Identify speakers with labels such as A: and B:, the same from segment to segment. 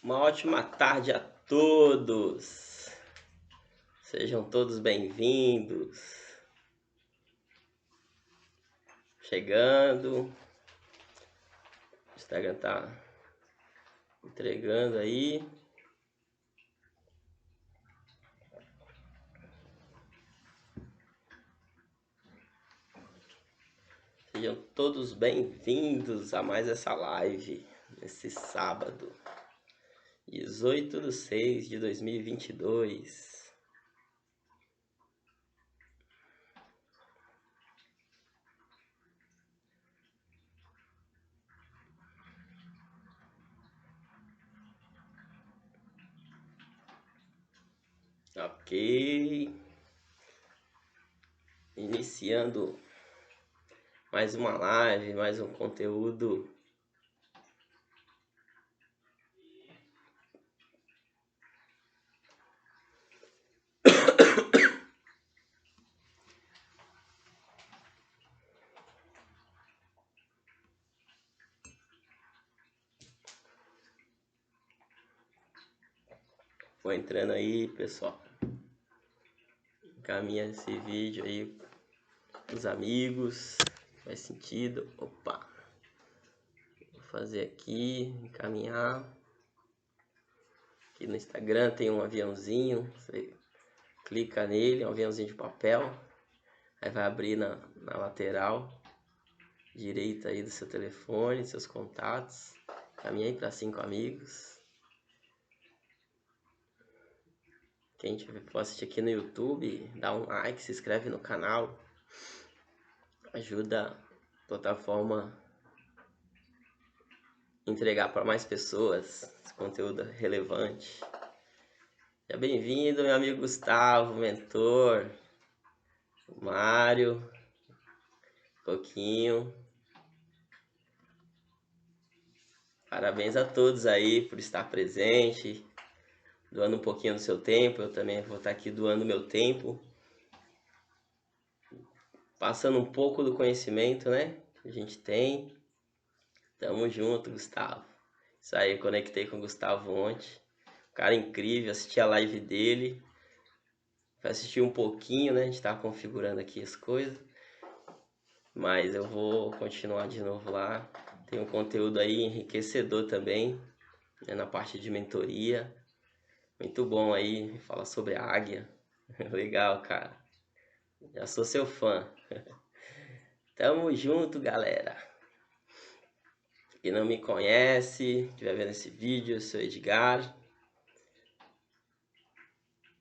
A: Uma ótima tarde a todos. Sejam todos bem-vindos. Chegando. O Instagram tá entregando aí. Sejam todos bem-vindos a mais essa live nesse sábado, 18/6/2022. Ok. Iniciando mais uma live, mais um conteúdo Vou entrando aí, pessoal. Encaminha esse vídeo aí pros amigos. Faz sentido. Opa. Vou fazer aqui, encaminhar. Aqui no Instagram tem um aviãozinho. Você clica nele, é um aviãozinho de papel. Aí vai abrir na lateral direita aí do seu telefone, seus contatos. Encaminha aí para 5 amigos. Quem for assistir aqui no YouTube, dá um like, se inscreve no canal. Ajuda a plataforma a entregar para mais pessoas esse conteúdo relevante. Seja bem-vindo, meu amigo Gustavo, mentor. Mário. Coquinho. Parabéns a todos aí por estar presente. Doando um pouquinho do seu tempo, eu também vou estar aqui doando meu tempo. Passando um pouco do conhecimento, né? Que a gente tem. Tamo junto, Gustavo. Isso aí, conectei com o Gustavo ontem. Cara incrível, assisti a live dele. Vai assistir um pouquinho, né? A gente tá configurando aqui as coisas. Mas eu vou continuar de novo lá. Tem um conteúdo aí enriquecedor também, né? Na parte de mentoria. Muito bom aí, fala sobre a águia. Legal, cara. Já sou seu fã. Tamo junto, galera. Quem não me conhece, estiver vendo esse vídeo, eu sou Edgar.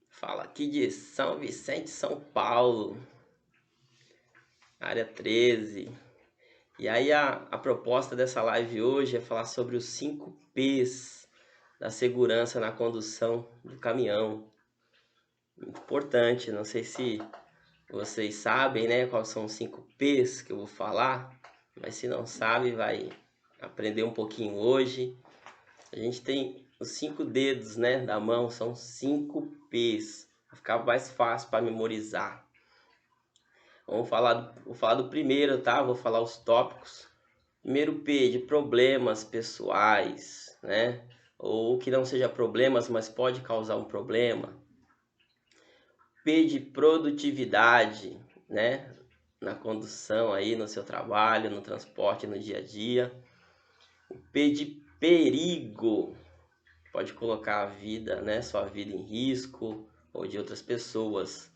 A: Fala aqui de São Vicente, São Paulo. Área 13. E aí a proposta dessa live hoje é falar sobre os 5 P's da segurança na condução do caminhão. Muito importante, não sei se vocês sabem, né, quais são os 5 P's que eu vou falar, mas se não sabe, vai aprender um pouquinho hoje. A gente tem os 5 dedos, né, da mão, são 5 P's, vai ficar mais fácil para memorizar. Vou falar do primeiro, tá? Vou falar os tópicos. Primeiro P, de problemas pessoais, né? Ou que não seja problemas, mas pode causar um problema. P de produtividade, né? Na condução aí, no seu trabalho, no transporte, no dia a dia. O P de perigo, pode colocar a vida, né? Sua vida em risco ou de outras pessoas.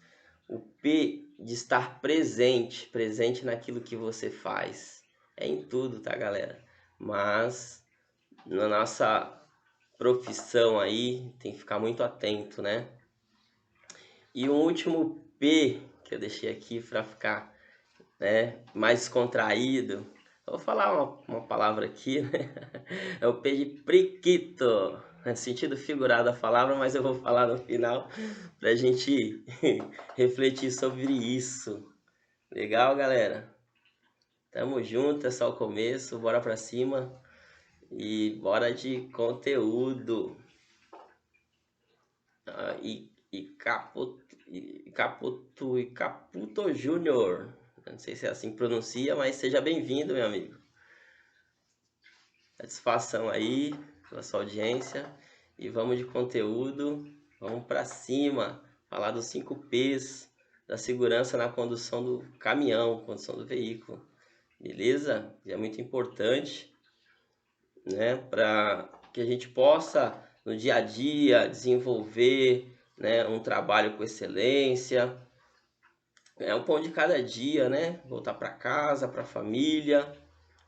A: O P de estar presente, presente naquilo que você faz. É em tudo, tá, galera? Mas na nossa profissão aí tem que ficar muito atento, né? E o último P que eu deixei aqui para ficar, né, mais descontraído. Eu vou falar uma palavra aqui, né? É o P de priquito. É sentido figurado a palavra, mas eu vou falar no final pra gente refletir sobre isso. Legal, galera? Tamo junto, é só o começo, bora pra cima e bora de conteúdo. Caputo Júnior. Não sei se é assim que pronuncia, mas seja bem-vindo, meu amigo. Satisfação aí pela sua audiência. e vamos de conteúdo, vamos para cima, falar dos 5 P's da segurança na condução do caminhão, condução do veículo, beleza? É muito importante, né, para que a gente possa no dia a dia desenvolver, né, um trabalho com excelência. É um pão de cada dia, né? Voltar para casa, para a família,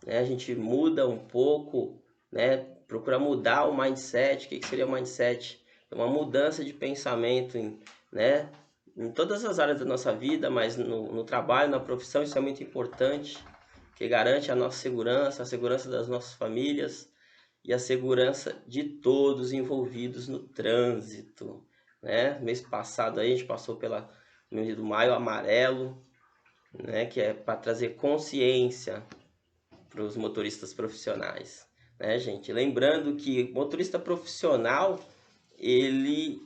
A: né? A gente muda um pouco, né? Procura mudar o mindset. O que seria o mindset? É uma mudança de pensamento, né? Em todas as áreas da nossa vida, mas no trabalho, na profissão, isso é muito importante, que garante a nossa segurança, a segurança das nossas famílias e a segurança de todos envolvidos no trânsito, né? Mês passado aí a gente passou pela mês do Maio Amarelo, né? Que é para trazer consciência para os motoristas profissionais, né, gente? Lembrando que motorista profissional, ele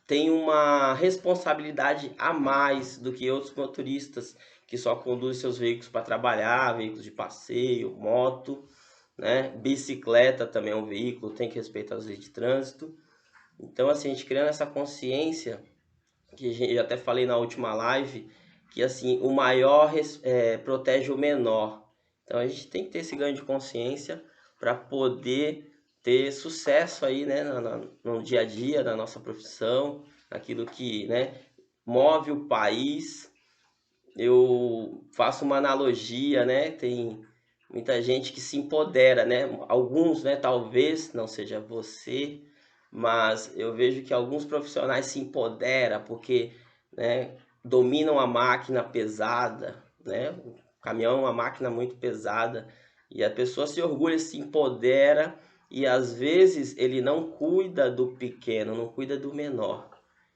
A: tem uma responsabilidade a mais do que outros motoristas que só conduzem seus veículos para trabalhar, veículos de passeio, moto, né? Bicicleta também é um veículo, tem que respeitar as leis de trânsito. Então, assim, a gente criando essa consciência, que eu até falei na última live, que assim, o maior protege o menor. Então a gente tem que ter esse ganho de consciência para poder ter sucesso aí, né, no dia a dia da nossa profissão, aquilo que, né, move o país. Eu faço uma analogia, né, tem muita gente que se empodera, né, alguns, né, talvez não seja você, mas eu vejo que alguns profissionais se empoderam porque, né, dominam a máquina pesada, né? O caminhão é uma máquina muito pesada e a pessoa se orgulha, se empodera e às vezes ele não cuida do pequeno, não cuida do menor.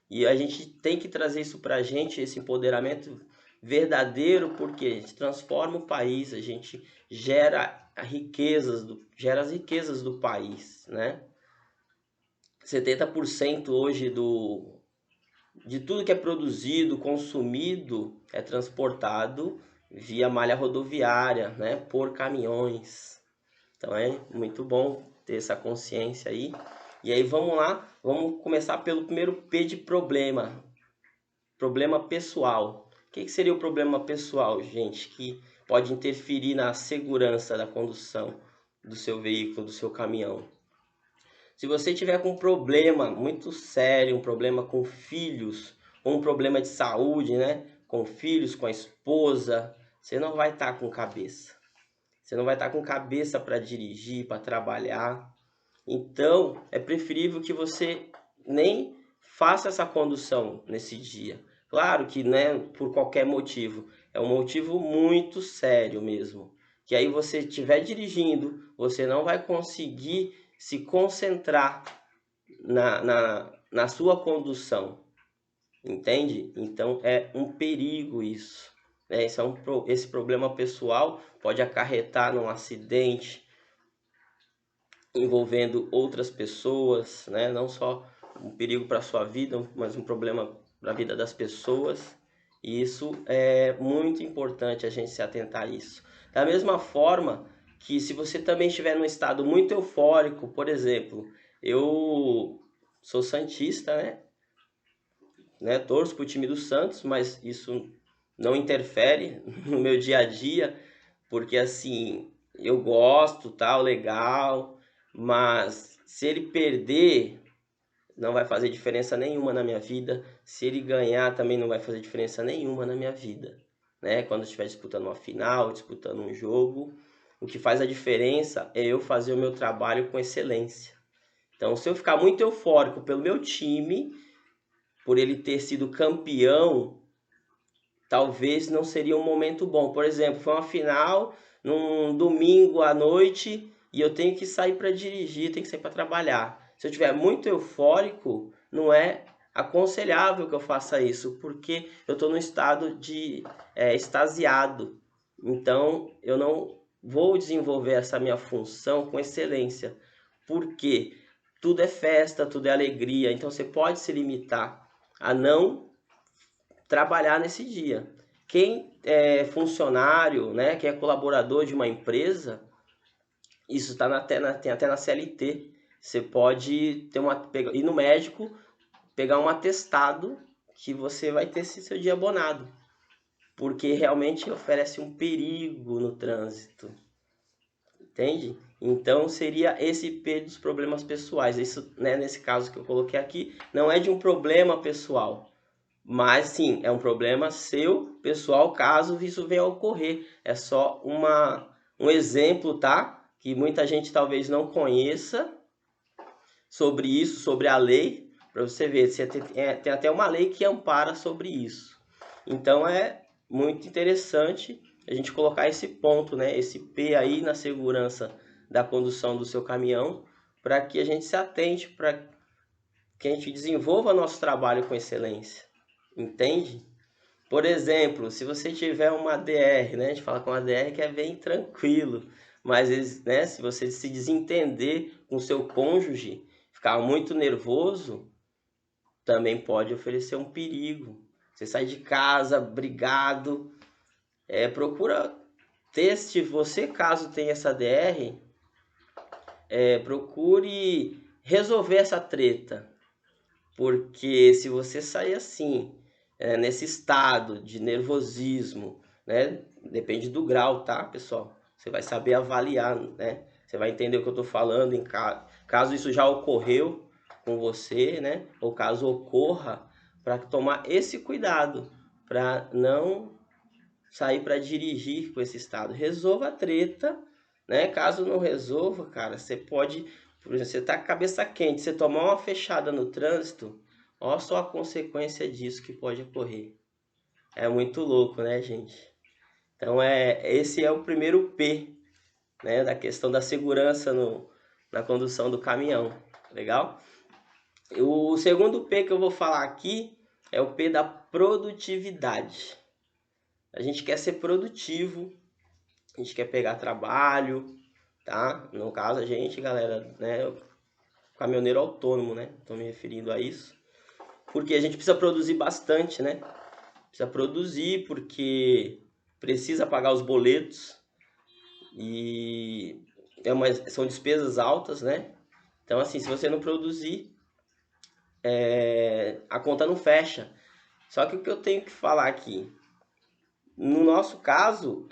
A: E a gente tem que trazer isso para a gente, esse empoderamento verdadeiro, porque a gente transforma o país, a gente gera gera as riquezas do país, né? 70% hoje de tudo que é produzido, consumido, é transportado via malha rodoviária, né, por caminhões. Então é muito bom ter essa consciência aí. E aí vamos lá, vamos começar pelo primeiro P de problema. Problema pessoal. O que seria o problema pessoal, gente, que pode interferir na segurança da condução do seu veículo, do seu caminhão? Se você tiver com um problema muito sério, um problema com filhos, ou um problema de saúde, né? Com filhos, com a esposa, você não vai estar com cabeça. Você não vai estar com cabeça para dirigir, para trabalhar. Então, é preferível que você nem faça essa condução nesse dia. Claro que, né, por qualquer motivo. É um motivo muito sério mesmo. Que aí você estiver dirigindo, você não vai conseguir se concentrar na sua condução, entende? Então é um perigo isso, né? Esse problema pessoal pode acarretar num acidente envolvendo outras pessoas, né? Não só um perigo para a sua vida, mas um problema para a vida das pessoas. E isso é muito importante a gente se atentar a isso. Da mesma forma que se você também estiver num estado muito eufórico, por exemplo, eu sou santista, né? Torço pro time do Santos, mas isso não interfere no meu dia a dia, porque assim, eu gosto, tal, legal, mas se ele perder, não vai fazer diferença nenhuma na minha vida. Se ele ganhar, também não vai fazer diferença nenhuma na minha vida, né? Quando eu estiver disputando uma final, disputando um jogo, o que faz a diferença é eu fazer o meu trabalho com excelência. Então, se eu ficar muito eufórico pelo meu time, por ele ter sido campeão, talvez não seria um momento bom. Por exemplo, foi uma final num domingo à noite e eu tenho que sair para dirigir, tenho que sair para trabalhar. Se eu estiver muito eufórico, não é aconselhável que eu faça isso, porque eu estou num estado de extasiado. Então, eu não vou desenvolver essa minha função com excelência, porque tudo é festa, tudo é alegria. Então, você pode se limitar a não trabalhar nesse dia. Quem é funcionário, né, quem é colaborador de uma empresa, isso está tem até na CLT, você pode ir no médico, pegar um atestado que você vai ter esse seu dia abonado, porque realmente oferece um perigo no trânsito, entende? Então seria esse P dos problemas pessoais. Isso, né, nesse caso que eu coloquei aqui, não é de um problema pessoal, mas sim, é um problema seu, pessoal, caso isso venha a ocorrer. É só um exemplo, tá? Que muita gente talvez não conheça sobre isso, sobre a lei, para você ver, tem até uma lei que ampara sobre isso. Então é muito interessante a gente colocar esse ponto, né? Esse P aí na segurança da condução do seu caminhão, para que a gente se atente, para que a gente desenvolva nosso trabalho com excelência. Entende? Por exemplo, se você tiver uma DR, né? A gente fala com uma DR que é bem tranquilo, mas, né, se você se desentender com seu cônjuge, ficar muito nervoso, também pode oferecer um perigo. Você sai de casa brigado, procura teste você, caso tenha essa DR, procure resolver essa treta. Porque se você sair assim, nesse estado de nervosismo, né? Depende do grau, tá, pessoal? Você vai saber avaliar, né? Você vai entender o que eu tô falando caso isso já ocorreu com você, né? Ou caso ocorra, para tomar esse cuidado, para não sair para dirigir com esse estado. Resolva a treta, né? Caso não resolva, cara, você pode, por exemplo, você tá com a cabeça quente, você tomar uma fechada no trânsito, olha só a consequência disso que pode ocorrer. É muito louco, né, gente? Então esse é o primeiro P, né, da questão da segurança na condução do caminhão. Legal? O segundo P que eu vou falar aqui é o P da produtividade. A gente quer ser produtivo, a gente quer pegar trabalho, tá? No caso a gente, galera, né, caminhoneiro autônomo, né? Estou me referindo a isso. Porque a gente precisa produzir bastante, né? Precisa produzir porque precisa pagar os boletos e são despesas altas, né? Então, assim, se você não produzir, a conta não fecha. Só que o que eu tenho que falar aqui, no nosso caso,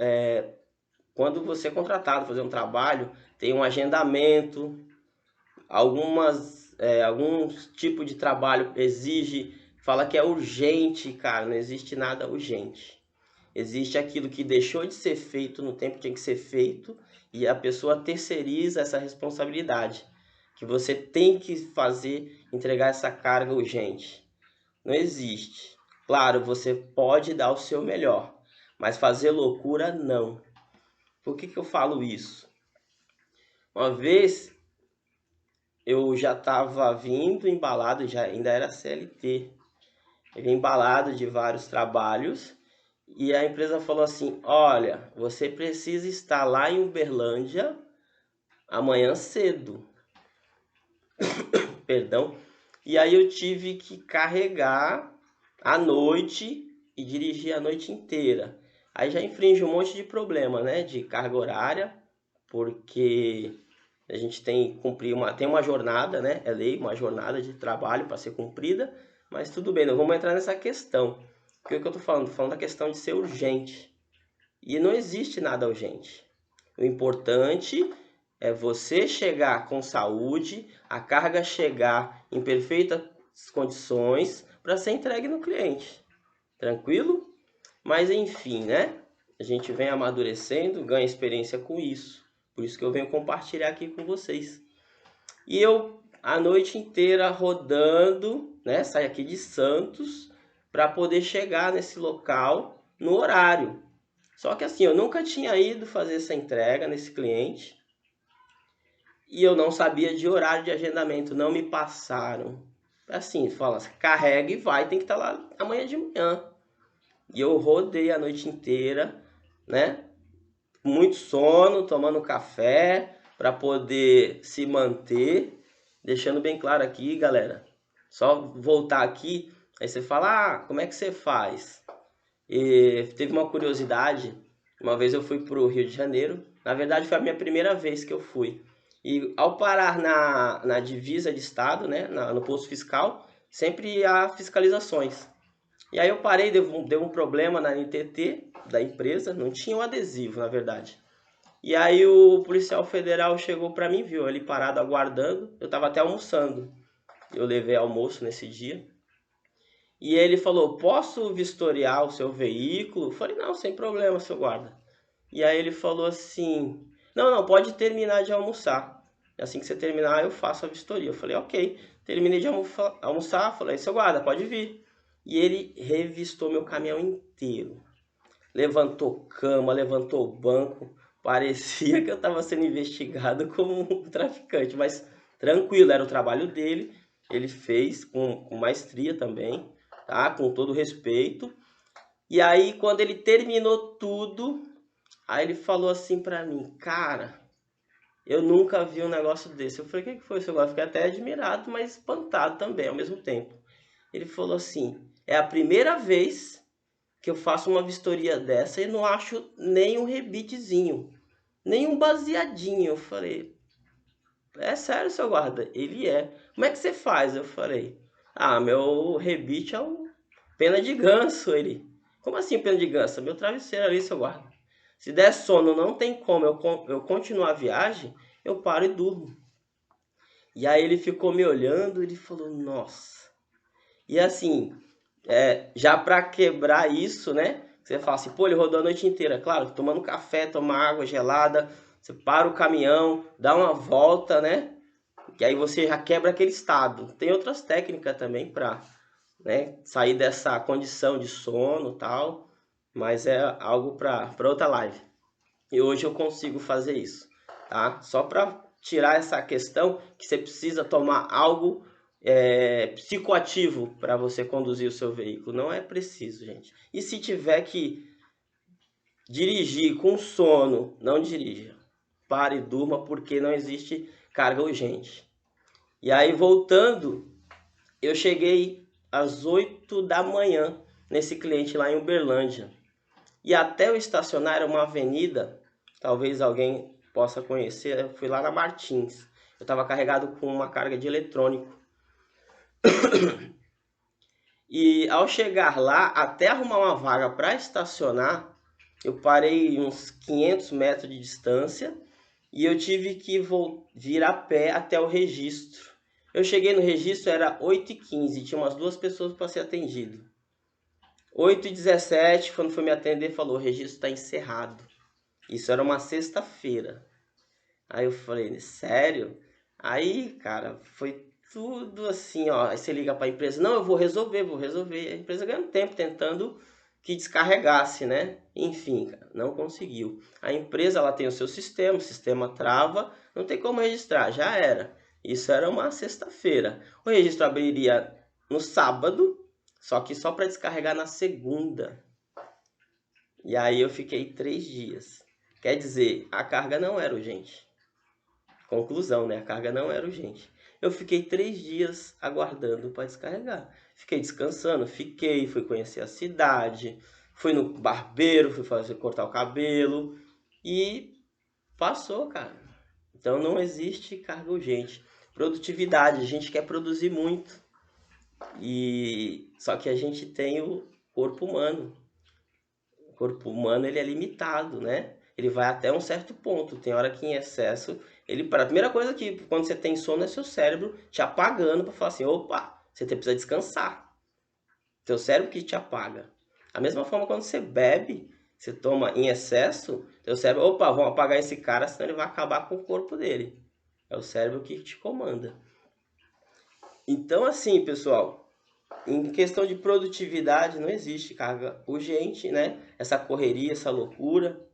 A: quando você é contratado fazer um trabalho, tem um agendamento, alguns tipos de trabalho fala que é urgente, cara, não existe nada urgente. Existe aquilo que deixou de ser feito no tempo que tinha que ser feito e a pessoa terceiriza essa responsabilidade, que você tem que fazer, entregar essa carga urgente. Não existe. Claro, você pode dar o seu melhor, mas fazer loucura não. Por que eu falo isso? Uma vez eu já estava vindo embalado, ainda era CLT. Eu vim embalado de vários trabalhos e a empresa falou assim: olha, você precisa estar lá em Uberlândia amanhã cedo. Perdão. E aí eu tive que carregar à noite e dirigir a noite inteira. Aí já infringe um monte de problema, né? De carga horária, porque a gente tem que cumprir tem uma jornada, né? É lei, uma jornada de trabalho para ser cumprida, mas tudo bem, não vamos entrar nessa questão. O que eu tô falando? Tô falando da questão de ser urgente. E não existe nada urgente. O importante é você chegar com saúde, a carga chegar em perfeitas condições para ser entregue no cliente. Tranquilo? Mas enfim, né? A gente vem amadurecendo, ganha experiência com isso. Por isso que eu venho compartilhar aqui com vocês. E eu a noite inteira rodando, né? Saio aqui de Santos para poder chegar nesse local no horário. Só que assim, eu nunca tinha ido fazer essa entrega nesse cliente e eu não sabia de horário de agendamento, não me passaram. Assim, fala, carrega e vai, tem que estar lá amanhã de manhã. E eu rodei a noite inteira, né? Muito sono, tomando café para poder se manter, deixando bem claro aqui, galera. Só voltar aqui, aí você fala: "Ah, como é que você faz?" E teve uma curiosidade, uma vez eu fui pro Rio de Janeiro. Na verdade, foi a minha primeira vez que eu fui. E ao parar na divisa de estado, né, no posto fiscal, sempre há fiscalizações. E aí eu parei, deu um problema na NTT da empresa, não tinha o adesivo, na verdade. E aí o policial federal chegou para mim, viu ali parado aguardando, eu estava até almoçando. Eu levei almoço nesse dia. E ele falou: "Posso vistoriar o seu veículo?" Eu falei: "Não, sem problema, seu guarda." E aí ele falou assim: "Não, não, pode terminar de almoçar. Assim que você terminar, eu faço a vistoria." Eu falei: "Ok." Terminei de almoçar, falei: "Seu guarda, pode vir." E ele revistou meu caminhão inteiro. Levantou cama, levantou banco. Parecia que eu estava sendo investigado como um traficante, mas tranquilo, era o trabalho dele. Ele fez com maestria também, tá? Com todo respeito. E aí, quando ele terminou tudo, aí ele falou assim pra mim: "Cara, eu nunca vi um negócio desse." Eu falei: "O que foi, seu? Eu fiquei até admirado, mas espantado também ao mesmo tempo." Ele falou assim: "É a primeira vez que eu faço uma vistoria dessa e não acho nem um rebitezinho, nem um baseadinho." Eu falei: "É sério, seu guarda?" Ele é. "Como é que você faz?" Eu falei: "Ah, meu rebite é o pena de ganso." Ele: "Como assim pena de ganso?" "Meu travesseiro ali, seu guarda. Se der sono, não tem como eu continuar a viagem, eu paro e durmo." E aí ele ficou me olhando e ele falou: "Nossa." E assim, já para quebrar isso, né? Você fala assim: "Pô, ele rodou a noite inteira." Claro, tomando café, tomar água gelada, você para o caminhão, dá uma volta, né? Que aí você já quebra aquele estado. Tem outras técnicas também para, né, sair dessa condição de sono e tal, mas é algo para outra live. E hoje eu consigo fazer isso, tá? Só para tirar essa questão que você precisa tomar algo psicoativo para você conduzir o seu veículo. Não é preciso, gente. E se tiver que dirigir com sono, não dirija. Pare e durma, porque não existe carga urgente. E aí, voltando, eu cheguei às 8 da manhã nesse cliente lá em Uberlândia. E até eu estacionar, era uma avenida, talvez alguém possa conhecer, eu fui lá na Martins. Eu estava carregado com uma carga de eletrônico. E ao chegar lá, até arrumar uma vaga para estacionar, eu parei uns 500 metros de distância e eu tive que vir a pé até o registro. Eu cheguei no registro, era 8h15, tinha umas 2 pessoas para ser atendido. 8h17, quando foi me atender, falou: "O registro está encerrado." Isso era uma sexta-feira. Aí eu falei: "Sério?" Aí, cara, foi tudo assim, ó. Aí você liga para a empresa: "Não, eu vou resolver, vou resolver." A empresa ganhando tempo tentando que descarregasse, né? Enfim, cara, não conseguiu. A empresa, ela tem o seu sistema, o sistema trava, não tem como registrar, já era. Isso era uma sexta-feira. O registro abriria no sábado, só que só para descarregar na segunda. E aí eu fiquei 3 dias. Quer dizer, a carga não era urgente. Conclusão, né? A carga não era urgente. Eu fiquei 3 dias aguardando para descarregar. Fiquei descansando, fui conhecer a cidade, fui no barbeiro, cortar o cabelo e passou, cara. Então não existe carga urgente. Produtividade, a gente quer produzir muito. E só que a gente tem o corpo humano. O corpo humano, ele é limitado, né? Ele vai até um certo ponto. Tem hora que em excesso, a primeira coisa que quando você tem sono é seu cérebro te apagando para falar assim: "Opa, você precisa descansar." Seu cérebro que te apaga. A mesma forma quando você bebe, você toma em excesso, seu cérebro: "Opa, vamos apagar esse cara, senão ele vai acabar com o corpo dele." É o cérebro que te comanda. Então assim, pessoal, em questão de produtividade, não existe carga urgente, né? Essa correria, essa loucura.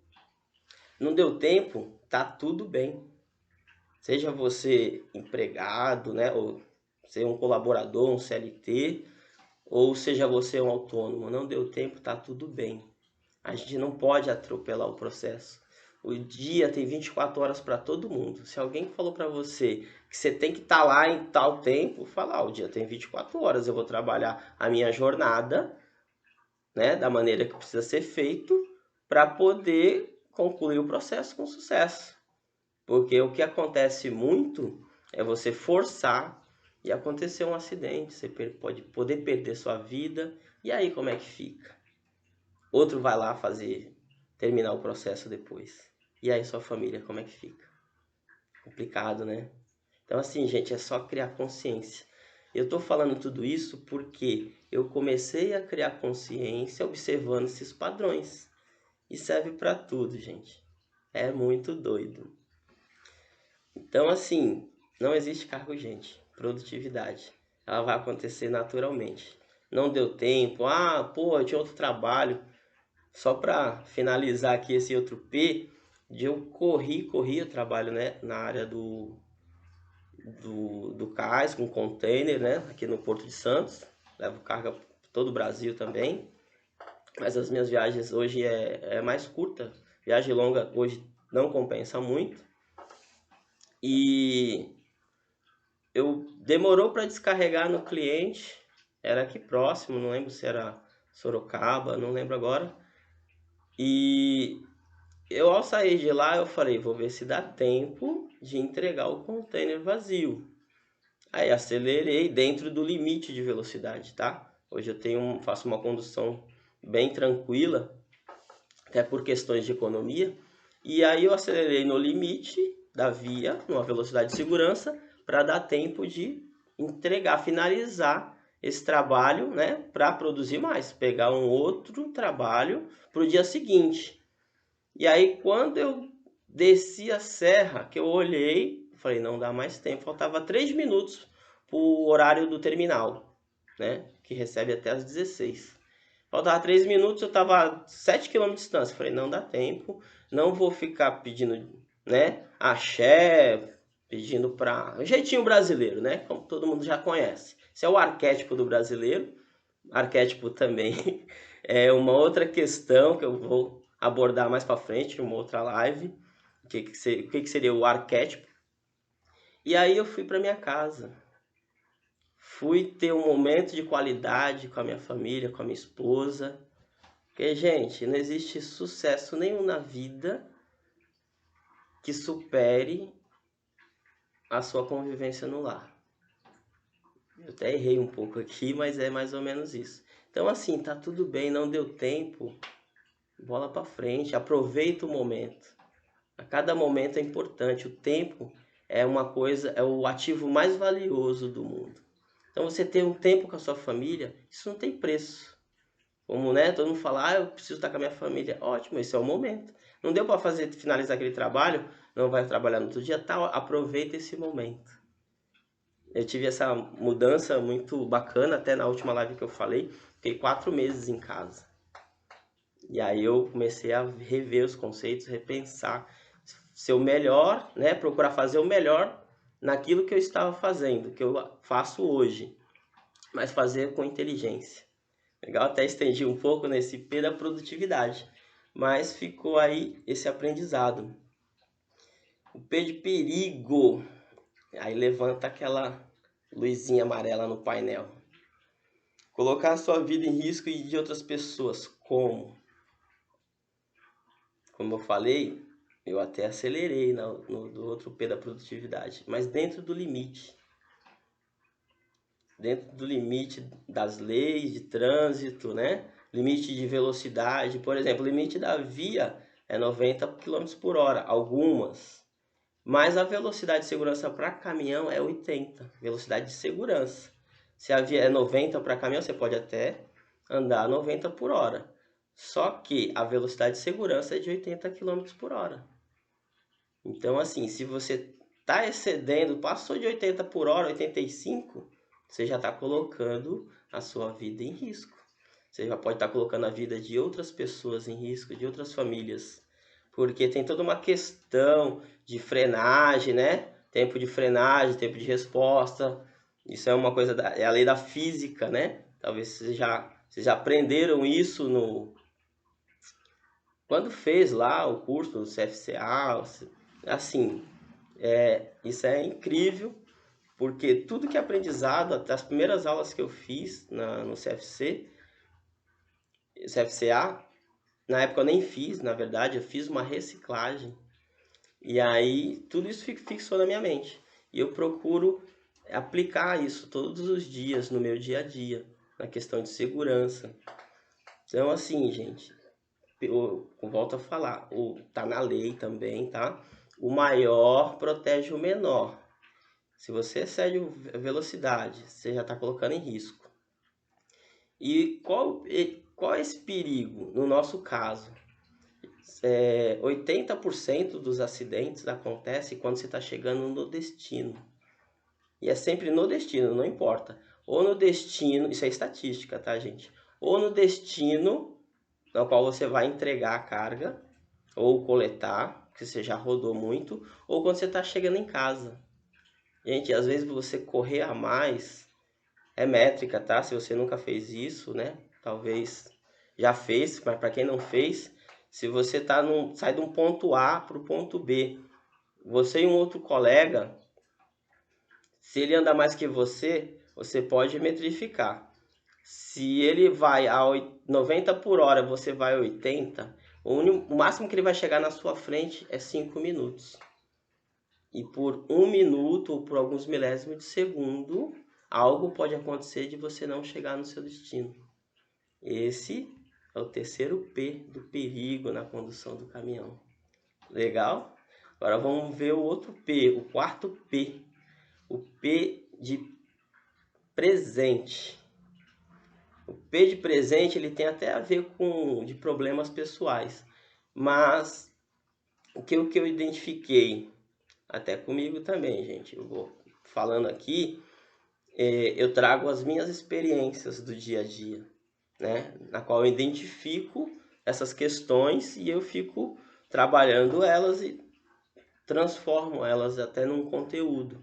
A: Não deu tempo, tá tudo bem. Seja você empregado, né? Ou ser um colaborador, um CLT, ou seja você um autônomo. Não deu tempo, tá tudo bem. A gente não pode atropelar o processo. O dia tem 24 horas para todo mundo. Se alguém falou para você que você tem que estar lá em tal tempo, fala: o dia tem 24 horas, eu vou trabalhar a minha jornada, né, da maneira que precisa ser feito para poder concluir o processo com sucesso. Porque o que acontece muito é você forçar e acontecer um acidente, você pode poder perder sua vida, e aí como é que fica? Outro vai lá terminar o processo depois. E aí sua família, como é que fica? Complicado, né? Então assim, gente, é só criar consciência. Eu tô falando tudo isso porque eu comecei a criar consciência observando esses padrões. E serve para tudo, gente. É muito doido. Então, assim, não existe cargo urgente. Produtividade. Ela vai acontecer naturalmente. Não deu tempo. Ah, pô, eu tinha outro trabalho. Só para finalizar aqui esse outro P, eu corri, eu trabalho, né, na área do cais, com container, né, aqui no Porto de Santos. Levo carga por todo o Brasil também. Mas as minhas viagens hoje é mais curta. Viagem longa hoje não compensa muito. E eu demorou para descarregar no cliente, era aqui próximo, não lembro se era Sorocaba, não lembro agora. E eu ao sair de lá, eu falei, vou ver se dá tempo de entregar o container vazio. Aí acelerei dentro do limite de velocidade, tá? Hoje faço uma condução bem tranquila, até por questões de economia. E aí eu acelerei no limite da via, numa velocidade de segurança, para dar tempo de entregar, finalizar esse trabalho, né, para produzir mais, pegar um outro trabalho para o dia seguinte. E aí quando eu desci a serra, que eu olhei, falei, não dá mais tempo, faltava 3 minutos para o horário do terminal, né, que recebe até as 16. Faltava 3 minutos, eu estava a 7 km de distância. Falei, não dá tempo, não vou ficar pedindo, né, axé, pedindo para... O jeitinho brasileiro, né, como todo mundo já conhece. Esse é o arquétipo do brasileiro. Arquétipo também é uma outra questão que eu vou abordar mais para frente, em uma outra live. O que seria o arquétipo. E aí eu fui para minha casa. Fui ter um momento de qualidade com a minha família, com a minha esposa. Porque, gente, não existe sucesso nenhum na vida que supere a sua convivência no lar. Eu até errei um pouco aqui, mas é mais ou menos isso. Então, assim, tá tudo bem, não deu tempo, bola para frente, aproveita o momento. A cada momento é importante. O tempo é uma coisa, é o ativo mais valioso do mundo. Então, você ter um tempo com a sua família, isso não tem preço. Como, né, todo mundo fala, eu preciso estar com a minha família. Ótimo, esse é o momento. Não deu para finalizar aquele trabalho, não vai trabalhar no outro dia, tal, aproveita esse momento. Eu tive essa mudança muito bacana, até na última live que eu falei, fiquei 4 meses em casa. E aí eu comecei a rever os conceitos, repensar, ser o melhor, né, procurar fazer o melhor naquilo que eu estava fazendo, que eu faço hoje, mas fazer com inteligência. Legal, até estendi um pouco nesse P da produtividade, mas ficou aí esse aprendizado. O P de perigo, aí levanta aquela luzinha amarela no painel. Colocar a sua vida em risco e de outras pessoas, como? Como eu falei, eu até acelerei do outro P da produtividade, mas dentro do limite. Dentro do limite das leis de trânsito, né? Limite de velocidade, por exemplo, o limite da via é 90 km por hora, algumas. Mas a velocidade de segurança para caminhão é 80, velocidade de segurança. Se a via é 90 para caminhão, você pode até andar 90 por hora. Só que a velocidade de segurança é de 80 km por hora. Então, assim, se você está excedendo, passou de 80 por hora, 85, você já está colocando a sua vida em risco. Você já pode estar colocando a vida de outras pessoas em risco, de outras famílias. Porque tem toda uma questão de frenagem, né? Tempo de frenagem, tempo de resposta. Isso é uma coisa, é a lei da física, né? Talvez vocês já aprenderam isso quando fez lá o curso do CFCA, assim, isso é incrível, porque tudo que é aprendizado, até as primeiras aulas que eu fiz no CFCA, na época eu nem fiz, na verdade, eu fiz uma reciclagem. E aí tudo isso fixou na minha mente. E eu procuro aplicar isso todos os dias no meu dia a dia, na questão de segurança. Então, assim, gente, eu volto a falar, tá na lei também, tá? O maior protege o menor. Se você excede a velocidade, você já está colocando em risco. E qual é esse perigo? No nosso caso, 80% dos acidentes acontecem quando você está chegando no destino. E é sempre no destino, não importa. Ou no destino, isso é estatística, tá, gente? Ou no destino no qual você vai entregar a carga, ou coletar, que você já rodou muito, ou quando você está chegando em casa. Gente, às vezes você correr a mais é métrica, tá? Se você nunca fez isso, né? Talvez já fez, mas para quem não fez, se você sai de um ponto A para o ponto B, você e um outro colega, se ele anda mais que você pode metrificar. Se ele vai a 90 por hora, você vai a 80, o máximo que ele vai chegar na sua frente é 5 minutos. E por 1 minuto ou por alguns milésimos de segundo, algo pode acontecer de você não chegar no seu destino. Esse é o terceiro P do perigo na condução do caminhão. Legal? Agora vamos ver o outro P, o quarto P. O P de presente. O P de presente ele tem até a ver com de problemas pessoais. Mas o que eu identifiquei, até comigo também, gente, eu vou falando aqui, eu trago as minhas experiências do dia a dia, né? Na qual eu identifico essas questões e eu fico trabalhando elas e transformo elas até num conteúdo.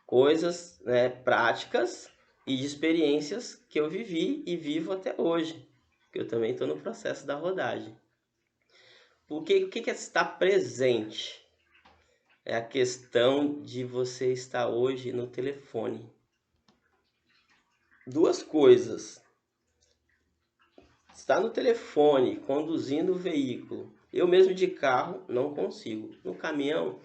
A: Coisas, né, práticas e de experiências que eu vivi e vivo até hoje, que eu também estou no processo da rodagem. O que é estar presente? É a questão de você estar hoje no telefone. Duas coisas. Estar no telefone, conduzindo o veículo. Eu mesmo de carro não consigo. No caminhão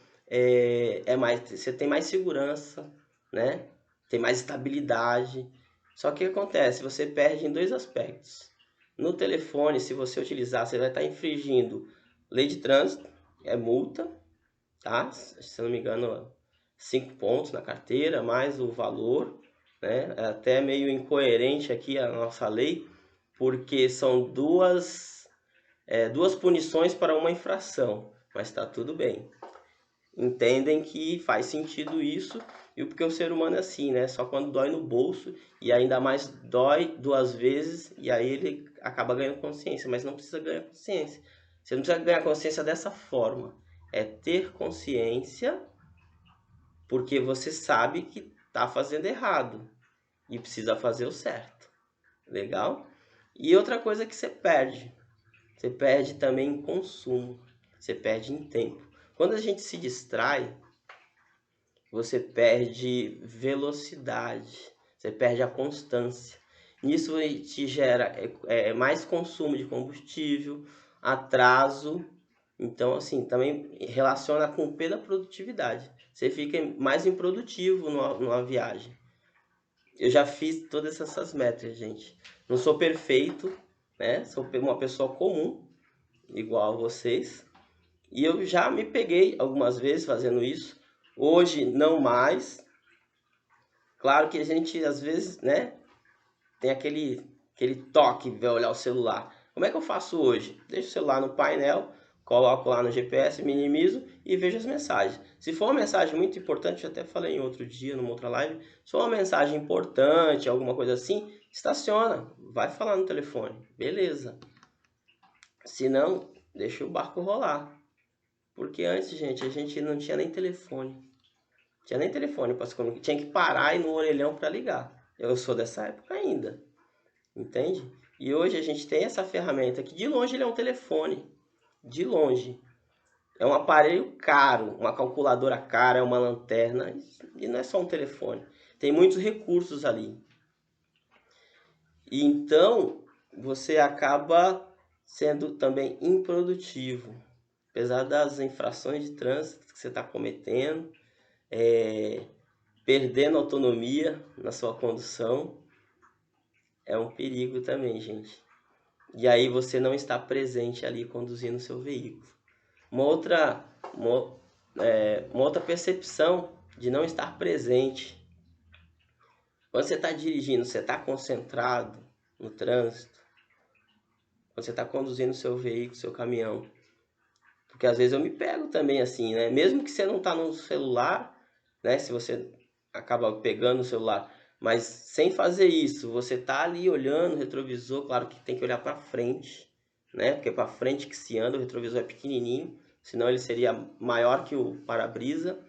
A: você tem mais segurança, né? Tem mais estabilidade. Só que o que acontece? Você perde em dois aspectos. No telefone, se você utilizar, você vai estar infringindo lei de trânsito, é multa, tá? Se eu não me engano, 5 pontos na carteira, mais o valor, né? É até meio incoerente aqui a nossa lei, porque são duas punições para uma infração, mas está tudo bem. Entendem que faz sentido isso, e porque o ser humano é assim, né? Só quando dói no bolso, e ainda mais dói 2 vezes, e aí ele acaba ganhando consciência, mas não precisa ganhar consciência. Você não precisa ganhar consciência dessa forma. É ter consciência porque você sabe que está fazendo errado e precisa fazer o certo. Legal? E outra coisa que você perde também em consumo, você perde em tempo. Quando a gente se distrai, você perde velocidade, você perde a constância. Nisso te gera mais consumo de combustível, atraso. Então, assim, também relaciona com o P da produtividade. Você fica mais improdutivo numa viagem. Eu já fiz todas essas métricas, gente. Não sou perfeito, né? Sou uma pessoa comum, igual a vocês. E eu já me peguei algumas vezes fazendo isso. Hoje, não mais. Claro que a gente, às vezes, né? Tem aquele toque de olhar o celular. Como é que eu faço hoje? Deixo o celular no painel, coloco lá no GPS, minimizo e vejo as mensagens. Se for uma mensagem muito importante, eu até falei em outro dia, numa outra live, se for uma mensagem importante, alguma coisa assim, estaciona, vai falar no telefone, beleza. Se não, deixa o barco rolar. Porque antes, gente, a gente não tinha nem telefone. Tinha nem telefone, tinha que parar e ir no orelhão para ligar. Eu sou dessa época ainda. Entende? E hoje a gente tem essa ferramenta que de longe ele é um telefone. De longe. É um aparelho caro, uma calculadora cara, é uma lanterna. E não é só um telefone. Tem muitos recursos ali. E então você acaba sendo também improdutivo. apesar das infrações de trânsito que você está cometendo, perdendo autonomia na sua condução, é um perigo também, gente. E aí você não está presente ali conduzindo o seu veículo. Uma outra percepção de não estar presente. Quando você está dirigindo, você está concentrado no trânsito. Quando você está conduzindo o seu veículo, seu caminhão. Porque às vezes eu me pego também assim, né? Mesmo que você não está no celular, né? Se você acaba pegando o celular, mas sem fazer isso, você tá ali olhando o retrovisor, claro que tem que olhar para frente, né? Porque é para frente que se anda, o retrovisor é pequenininho, senão ele seria maior que o para-brisa.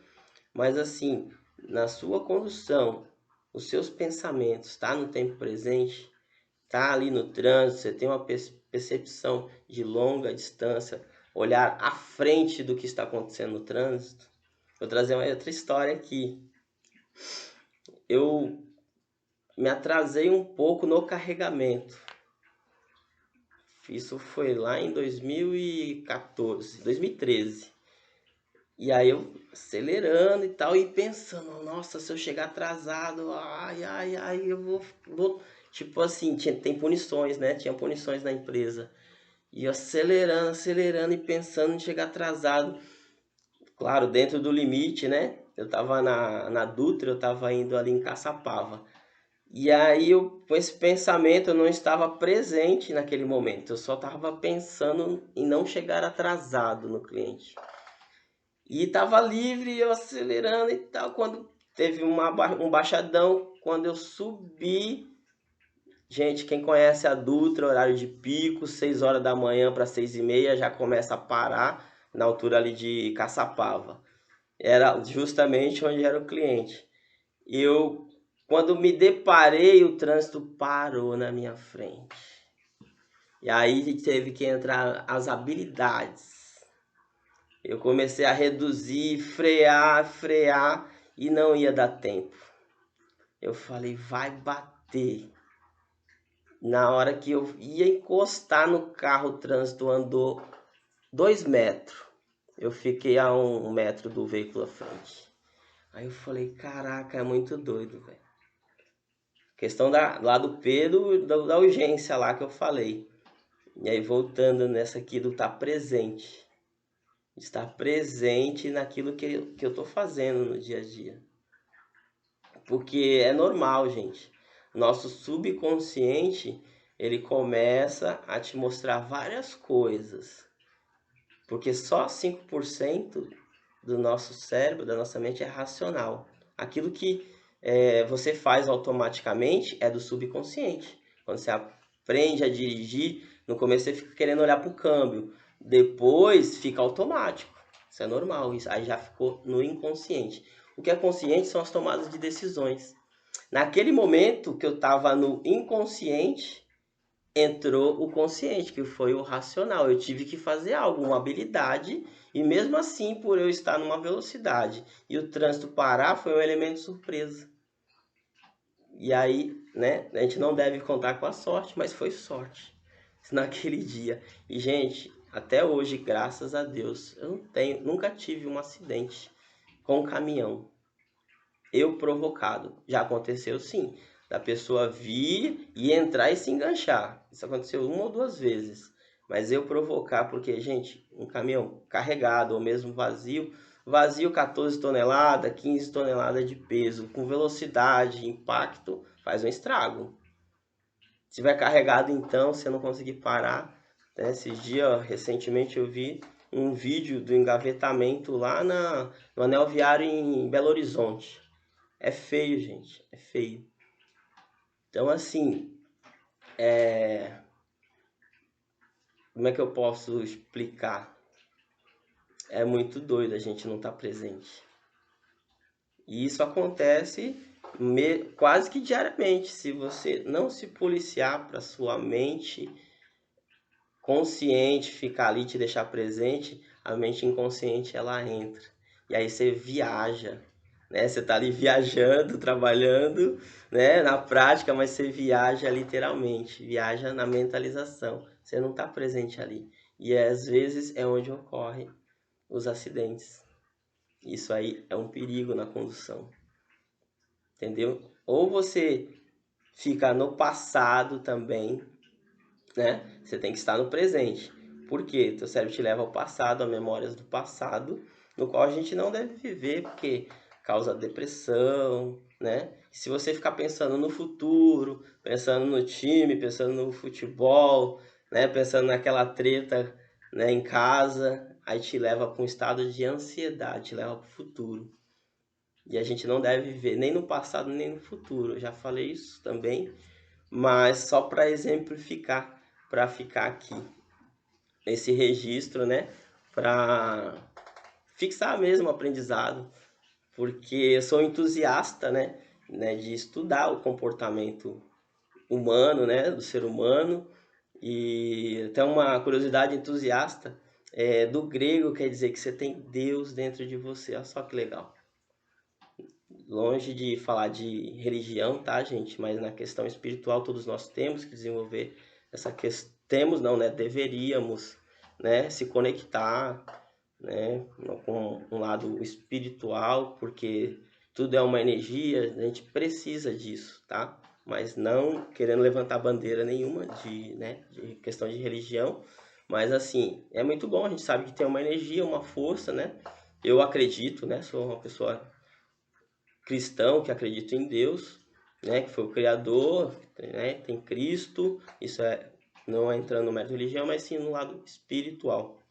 A: Mas assim, na sua condução, os seus pensamentos, tá no tempo presente, tá ali no trânsito, você tem uma percepção de longa distância, olhar à frente do que está acontecendo no trânsito. Vou trazer uma outra história aqui. Eu me atrasei um pouco no carregamento. Isso foi lá em 2014, 2013. E aí eu acelerando e tal, e pensando, nossa, se eu chegar atrasado, ai, eu vou... Tipo assim, tem punições, né? Tinha punições na empresa. E eu acelerando e pensando em chegar atrasado. Claro, dentro do limite, né? Eu tava na Dutra, eu tava indo ali em Caçapava. E aí, com esse pensamento, eu não estava presente naquele momento. Eu só estava pensando em não chegar atrasado no cliente. E estava livre, eu acelerando e tal. Quando teve um baixadão, quando eu subi... Gente, quem conhece a Dutra, horário de pico, 6 horas da manhã para 6h30, já começa a parar na altura ali de Caçapava. Era justamente onde era o cliente. Quando me deparei, o trânsito parou na minha frente. E aí teve que entrar as habilidades. Eu comecei a reduzir, frear e não ia dar tempo. Eu falei, vai bater. Na hora que eu ia encostar no carro, o trânsito andou 2 metros. Eu fiquei a 1 metro do veículo à frente. Aí eu falei, caraca, é muito doido, velho. Questão lá do Pedro, da urgência lá que eu falei. E aí voltando nessa aqui do estar presente. Estar presente naquilo que eu tô fazendo no dia a dia. Porque é normal, gente. Nosso subconsciente, ele começa a te mostrar várias coisas. Porque só 5% do nosso cérebro, da nossa mente é racional. Aquilo que você faz automaticamente é do subconsciente. Quando você aprende a dirigir, no começo você fica querendo olhar para o câmbio. Depois fica automático. Isso é normal. Isso aí já ficou no inconsciente. O que é consciente são as tomadas de decisões. Naquele momento que eu estava no inconsciente, entrou o consciente, que foi o racional. Eu tive que fazer algo, uma habilidade, e mesmo assim, por eu estar numa velocidade e o trânsito parar, foi um elemento surpresa. E aí, né, a gente não deve contar com a sorte, mas foi sorte naquele dia. E, gente, até hoje, graças a Deus, eu nunca tive um acidente com um caminhão. Eu provocado. Já aconteceu sim, da pessoa vir e entrar e se enganchar. Isso aconteceu 1 ou 2 vezes. Mas eu provocar, porque, gente, um caminhão carregado ou mesmo vazio, 14 toneladas, 15 toneladas de peso, com velocidade, impacto, faz um estrago. Se tiver carregado, então, você não conseguir parar. Né? Esses dias, recentemente, eu vi um vídeo do engavetamento lá no anel viário em Belo Horizonte. É feio, gente, é feio. Então, assim, como é que eu posso explicar? É muito doido a gente não estar presente. E isso acontece quase que diariamente. Se você não se policiar para sua mente consciente ficar ali e te deixar presente, a mente inconsciente ela entra. E aí você viaja, né? Você tá ali viajando, trabalhando, né? Na prática, mas você viaja literalmente, viaja na mentalização. Você não tá presente ali. E às vezes é onde ocorrem os acidentes. Isso aí é um perigo na condução, entendeu? Ou você fica no passado também, né? Você tem que estar no presente. Por quê? Teu cérebro te leva ao passado, a memórias do passado, no qual a gente não deve viver, porque causa depressão, né? Se você ficar pensando no futuro, pensando no time, pensando no futebol, né? Pensando naquela treta, né, em casa, aí te leva para um estado de ansiedade, te leva para o futuro. E a gente não deve viver nem no passado nem no futuro. Eu já falei isso também, mas só para exemplificar, para ficar aqui nesse registro, né? Para fixar mesmo o aprendizado, porque eu sou entusiasta, né, de estudar o comportamento humano, né, do ser humano, e até uma curiosidade entusiasta, do grego quer dizer que você tem Deus dentro de você, olha só que legal. Longe de falar de religião, tá, gente? Mas na questão espiritual todos nós temos que desenvolver essa questão, temos não, né? Deveríamos, né, se conectar, né, com um lado espiritual, porque tudo é uma energia, a gente precisa disso, tá? Mas não querendo levantar bandeira nenhuma de, né, de questão de religião, mas assim, é muito bom, a gente sabe que tem uma energia, uma força, né? Eu acredito, né? Sou uma pessoa cristão que acredita em Deus, né? Que foi o Criador, né? Tem Cristo, isso não é entrando no mérito de religião, mas sim no lado espiritual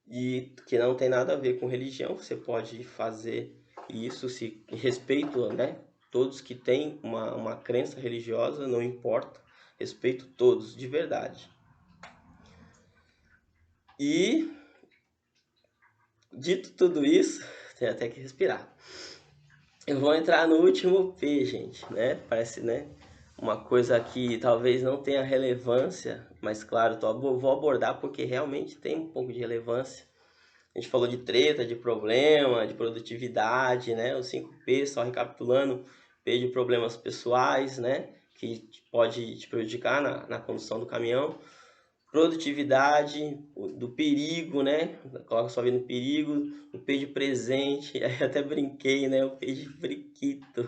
A: e que não tem nada a ver com religião. Você pode fazer isso se respeito, né? Todos que têm uma crença religiosa, não importa, respeito todos de verdade. E dito tudo isso, tem até que respirar. Eu vou entrar no último P, gente, né? Parece, né, uma coisa que talvez não tenha relevância, mas claro, vou abordar porque realmente tem um pouco de relevância. A gente falou de treta, de problema, de produtividade, né? Os 5 P, só recapitulando: P de problemas pessoais, né? Que pode te prejudicar na condução do caminhão. Produtividade, do perigo, né? Coloca sua vida no perigo. O P de presente, aí até brinquei, né? O P de friquito.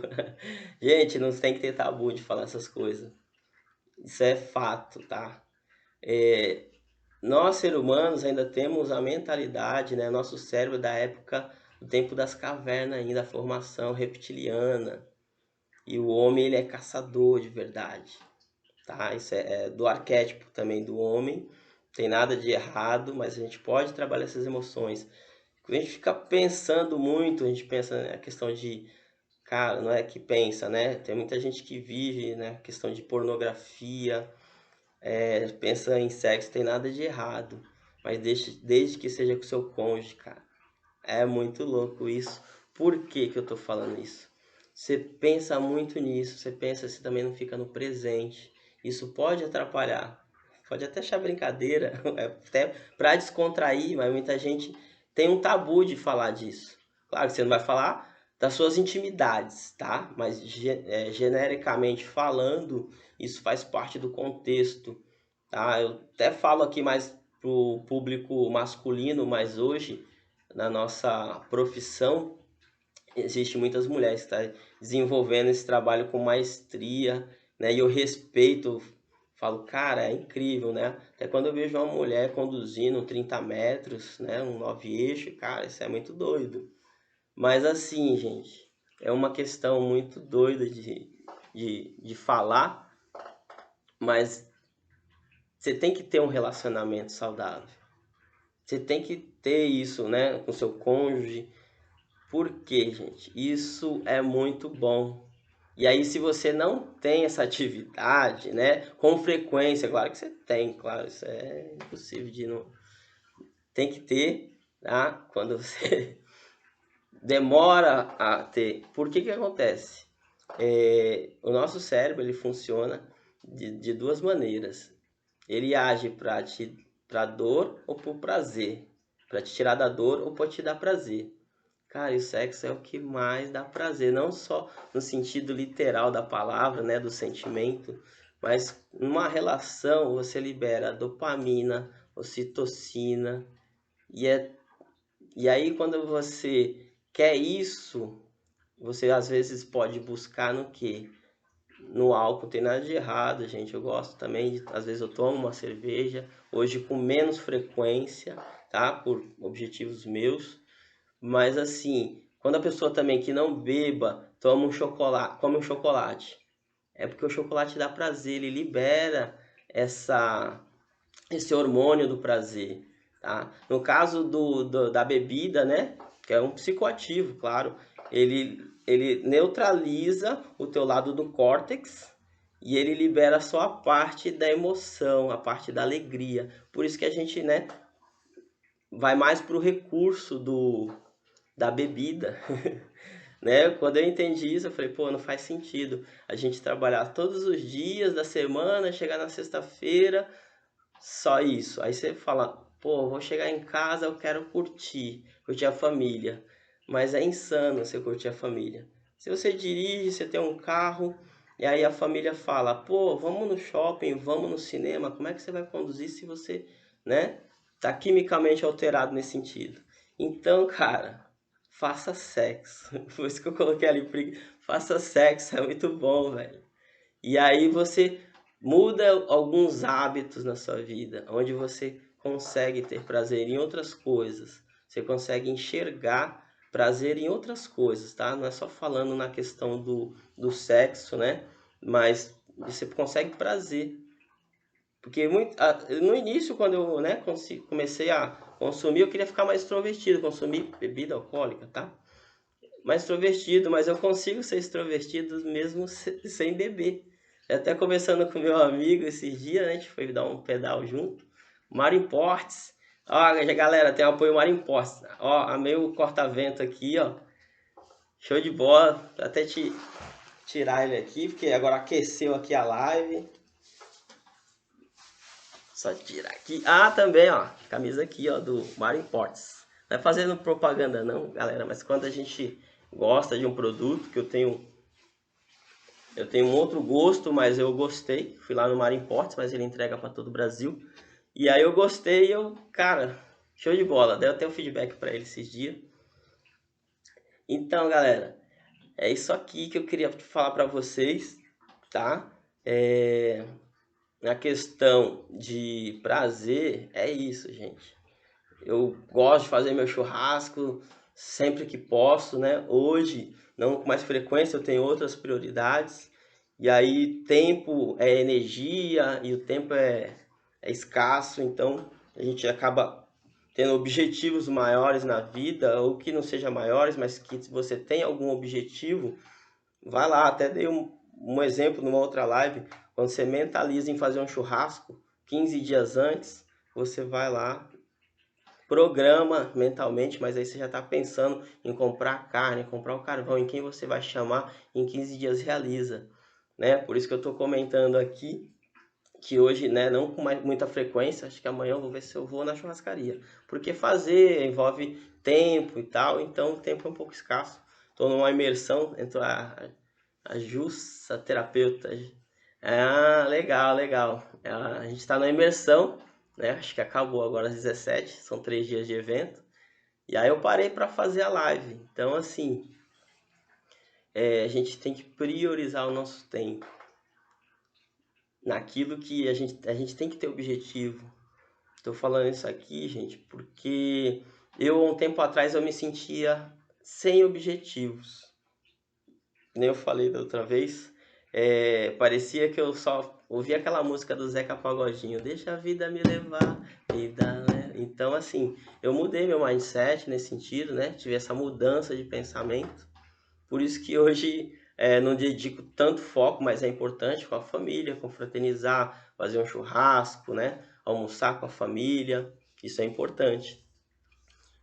A: Gente, não tem que ter tabu de falar essas coisas. Isso é fato, tá? Nós, seres humanos, ainda temos a mentalidade, né? Nosso cérebro da época do tempo das cavernas ainda, a formação reptiliana. E o homem, ele é caçador de verdade, tá? Isso é do arquétipo também do homem. Tem nada de errado, mas a gente pode trabalhar essas emoções. Quando a gente fica pensando muito, a gente pensa na questão de... Cara, não é que pensa, né? Tem muita gente que vive, né? Questão de pornografia, pensa em sexo, tem nada de errado. Mas desde que seja com seu cônjuge, cara. É muito louco isso. Por que que eu tô falando isso? Você pensa muito nisso, você pensa, você também não fica no presente. Isso pode atrapalhar. Pode até achar brincadeira, até para descontrair, mas muita gente tem um tabu de falar disso. Claro que você não vai falar das suas intimidades, tá? Mas genericamente falando, isso faz parte do contexto, tá? Eu até falo aqui mais pro público masculino, mas hoje na nossa profissão existe muitas mulheres que estão desenvolvendo esse trabalho com maestria, né? E eu respeito, falo, cara, é incrível, né? Até quando eu vejo uma mulher conduzindo 30 metros, né? Um 9 eixo, cara, isso é muito doido. Mas assim, gente, é uma questão muito doida de falar, mas você tem que ter um relacionamento saudável. Você tem que ter isso, né, com seu cônjuge. Por quê, gente? Isso é muito bom. E aí, se você não tem essa atividade, né, com frequência, claro que você tem, claro, isso é impossível de não. Tem que ter, tá? Quando você demora a ter. Por que que acontece? O nosso cérebro ele funciona de duas maneiras. Ele age para dor ou por prazer, para te tirar da dor ou para te dar prazer. Cara, e o sexo é o que mais dá prazer, não só no sentido literal da palavra, né, do sentimento, mas numa relação você libera dopamina, ocitocina. E aí quando você quer isso, você às vezes pode buscar no quê? No álcool. Não tem nada de errado, gente. Eu gosto também, às vezes eu tomo uma cerveja, hoje com menos frequência, tá? Por objetivos meus. Mas assim, quando a pessoa também que não beba, toma um chocolate, come um chocolate, é porque o chocolate dá prazer, ele libera esse hormônio do prazer, tá? No caso da bebida, né, que é um psicoativo, claro, ele neutraliza o teu lado do córtex e ele libera só a parte da emoção, a parte da alegria. Por isso que a gente, né, vai mais pro recurso da bebida. Né? Quando eu entendi isso, eu falei, pô, não faz sentido a gente trabalhar todos os dias da semana, chegar na sexta-feira, só isso. Aí você fala, pô, vou chegar em casa, eu quero curtir a família. Mas é insano você curtir a família. Se você dirige, você tem um carro, e aí a família fala, pô, vamos no shopping, vamos no cinema, como é que você vai conduzir se você, né, tá quimicamente alterado nesse sentido? Então, cara, faça sexo. Por isso que eu coloquei ali, faça sexo, é muito bom, velho. E aí você muda alguns hábitos na sua vida, onde você consegue ter prazer em outras coisas. Você consegue enxergar prazer em outras coisas, tá? Não é só falando na questão do sexo, né? Mas você consegue prazer. Porque no início, quando eu, né, comecei a consumir, eu queria ficar mais extrovertido, consumir bebida alcoólica, tá? Mais extrovertido, mas eu consigo ser extrovertido mesmo sem beber. Até conversando com meu amigo esses dias, né, a gente foi dar um pedal junto. Mário Importes. Ó, galera, tem o apoio Mário Importes. Ó, amei o corta-vento aqui, ó. Show de bola. Vou até tirar ele aqui, porque agora aqueceu aqui a live. Só tirar aqui. Ah, também, ó. Camisa aqui, ó, do Mário Importes. Não é fazendo propaganda não, galera, mas quando a gente gosta de um produto, que eu tenho um outro gosto, mas eu gostei. Fui lá no Mar Imports, mas ele entrega para todo o Brasil. E aí eu gostei, cara, show de bola. Dei até o feedback para ele esses dias. Então, galera, é isso aqui que eu queria falar para vocês, tá? Na questão de prazer, é isso, gente. Eu gosto de fazer meu churrasco sempre que posso, né? Hoje, não com mais frequência, eu tenho outras prioridades. E aí, tempo é energia e o tempo é escasso, então a gente acaba tendo objetivos maiores na vida, ou que não seja maiores, mas que se você tem algum objetivo, vai lá. Até dei um exemplo numa outra live, quando você mentaliza em fazer um churrasco 15 dias antes, você vai lá, programa mentalmente, mas aí você já está pensando em comprar carne, comprar o carvão, em quem você vai chamar, em 15 dias realiza, né? Por isso que eu estou comentando aqui que hoje, né, não com muita frequência, acho que amanhã eu vou ver se eu vou na churrascaria, porque fazer envolve tempo e tal, então o tempo é um pouco escasso. Estou numa imersão entre a Jussa, terapeuta. Ah, legal, legal. A gente está na imersão, né? Acho que acabou agora às 17, são 3 dias de evento. E aí eu parei para fazer a live. Então, assim, a gente tem que priorizar o nosso tempo naquilo que a gente tem que ter objetivo. Estou falando isso aqui, gente, porque eu, um tempo atrás, eu me sentia sem objetivos. Nem eu falei da outra vez, parecia que eu só ouvia aquela música do Zeca Pagodinho, deixa a vida me levar, vida, né? Então, assim, eu mudei meu mindset nesse sentido, né? Tive essa mudança de pensamento, por isso que hoje não dedico tanto foco, mas é importante com a família, confraternizar, fazer um churrasco, né? Almoçar com a família, isso é importante.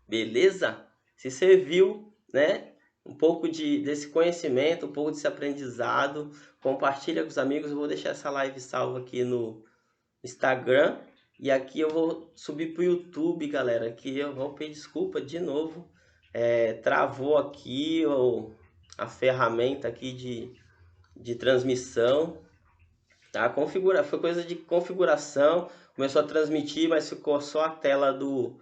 A: Beleza? Se você viu, né, um pouco desse conhecimento, um pouco desse aprendizado, compartilha com os amigos. Eu vou deixar essa live salva aqui no Instagram e aqui eu vou subir para o YouTube, galera. Aqui eu vou pedir desculpa de novo. Travou aqui a ferramenta aqui de transmissão. Tá? Foi coisa de configuração, começou a transmitir, mas ficou só a tela do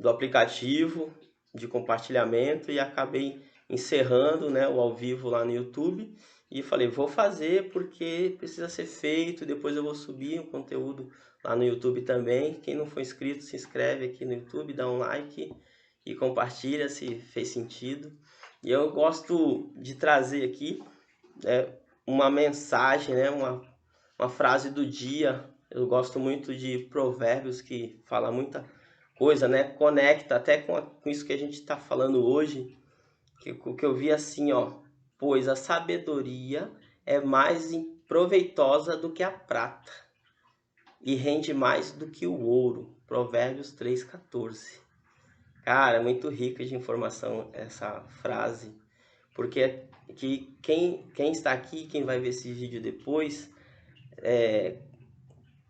A: aplicativo de compartilhamento e acabei encerrando, né, o ao vivo lá no YouTube e falei, vou fazer porque precisa ser feito, depois eu vou subir o conteúdo lá no YouTube também. Quem não for inscrito, se inscreve aqui no YouTube, dá um like e compartilha se fez sentido. E eu gosto de trazer aqui, né, uma mensagem, né, uma frase do dia. Eu gosto muito de provérbios que fala muita coisa, né? Conecta até com isso que a gente está falando hoje, que eu vi assim, ó. Pois a sabedoria é mais proveitosa do que a prata e rende mais do que o ouro. Provérbios 3,14. Cara, é muito rica de informação essa frase, porque que quem está aqui, quem vai ver esse vídeo depois,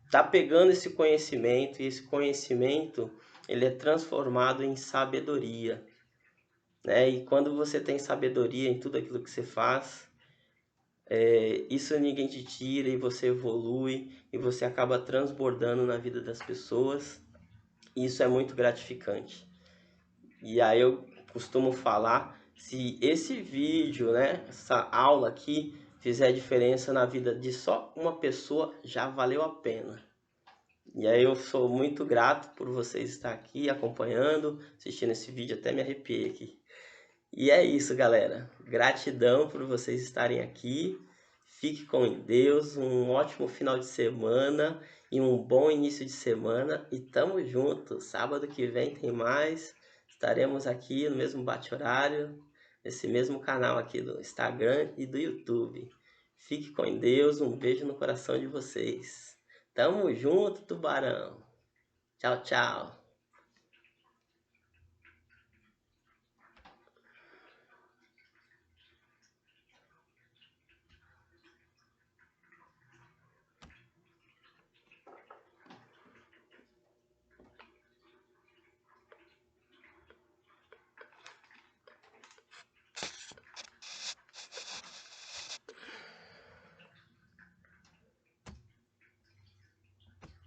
A: tá pegando esse conhecimento e esse conhecimento ele é transformado em sabedoria, né? E quando você tem sabedoria em tudo aquilo que você faz, isso ninguém te tira e você evolui e você acaba transbordando na vida das pessoas. Isso é muito gratificante. E aí eu costumo falar, se esse vídeo, né, essa aula aqui fizer diferença na vida de só uma pessoa, já valeu a pena. E aí eu sou muito grato por vocês estar aqui acompanhando, assistindo esse vídeo, até me arrepiei aqui. E é isso, galera. Gratidão por vocês estarem aqui. Fique com Deus, um ótimo final de semana e um bom início de semana. E tamo junto. Sábado que vem tem mais. Estaremos aqui no mesmo bate-horário, nesse mesmo canal aqui do Instagram e do YouTube. Fique com Deus, um beijo no coração de vocês. Tamo junto, tubarão. Tchau, tchau.